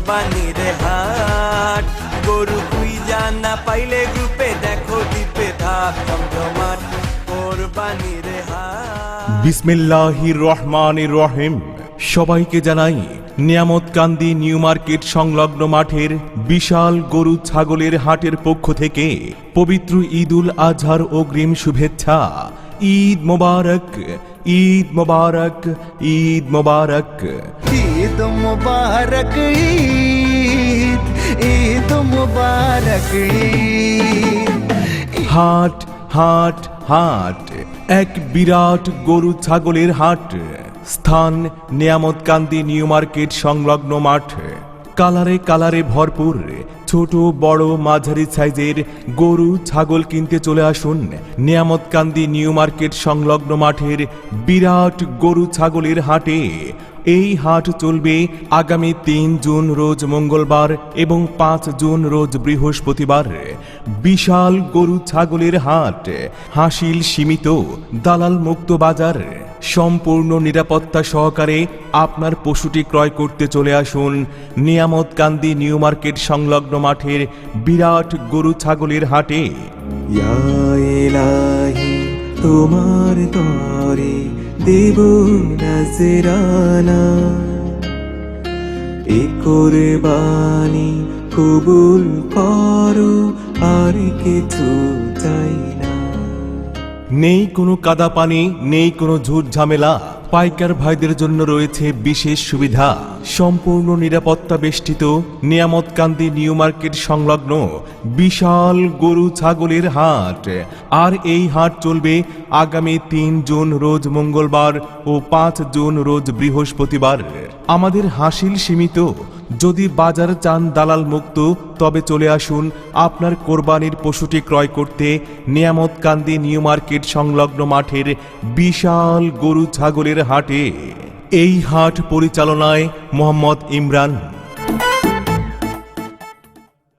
কোরবানির হাট। গরু খুঁজা না পাইলে গ্রুপে দেখো দ্বীপে থাক জমজমাট কোরবানির হাট। বিসমিল্লাহির রহমানির রহিম। সবাইকে জানাই নিয়ামতকান্দি নিউ মার্কেট সংলগ্ন মাঠের বিশাল গরু ছাগলের হাটের পক্ষ থেকে পবিত্র ঈদুল আজহার অগ্রিম শুভেচ্ছা। ঈদ মোবারক, ঈদ মোবারক, ঈদ মোবারক। ঈদ মুবারক ঈদ, ঈদ মুবারক ঈদ। হাট হাট হাট, এক বিরাট গরু ছাগলের হাট। স্থান নিয়ামতকান্দি নিউ মার্কেট সংলগ্ন মাঠ। কালারে কালারে ভরপুর ছোট বড় মাঝারি সাইজের গরু ছাগল কিনতে চলে আসুন নিয়ামতকান্দি নিউ মার্কেট সংলগ্ন মাঠের বিরাট গরু ছাগলের হাটে। এই হাট চলবে আগামী ৩ জুন রোজ মঙ্গলবার এবং ৫ জুন রোজ বৃহস্পতিবার। বিশাল গরু ছাগলের হাট, হাসিল সীমিত, দালাল মুক্ত বাজার। সম্পূর্ণ নিরাপত্তা সহকারে আপনার পশুটি ক্রয় করতে চলে আসুন নিয়ামতকান্দি নিউ মার্কেট সংলগ্ন মাঠের বিরাট গরু ছাগলের হাটে। ইয়া ইলাহি তোমার তরে দেব নজরানা, এ কোরবানি কবুল করো, আর কিছু চাই না। নেই কোনো কাদা পানি, নেই কোনো ঝুট ঝামেলা। পাইকার ভাইদের জন্য রয়েছে বিশেষ সুবিধা। সম্পূর্ণ নিরাপত্তা বেষ্টিত নিয়ামতকান্দি নিউ মার্কেট সংলগ্ন বিশাল গরু ছাগলের হাট। আর এই হাট চলবে আগামী ৩ জুন রোজ মঙ্গলবার ও ৫ জুন রোজ বৃহস্পতিবার। আমাদের হাসিল সীমিত। যদি বাজার চান দালাল মুক্ত, তবে চলে আসুন আপনার কোরবানির পশুটি ক্রয় করতে নিয়ামতকান্দি নিউ মার্কেট সংলগ্ন মাঠের বিশাল গরু ছাগলের হাটে। এই হাট পরিচালনায় মোহাম্মদ ইমরান।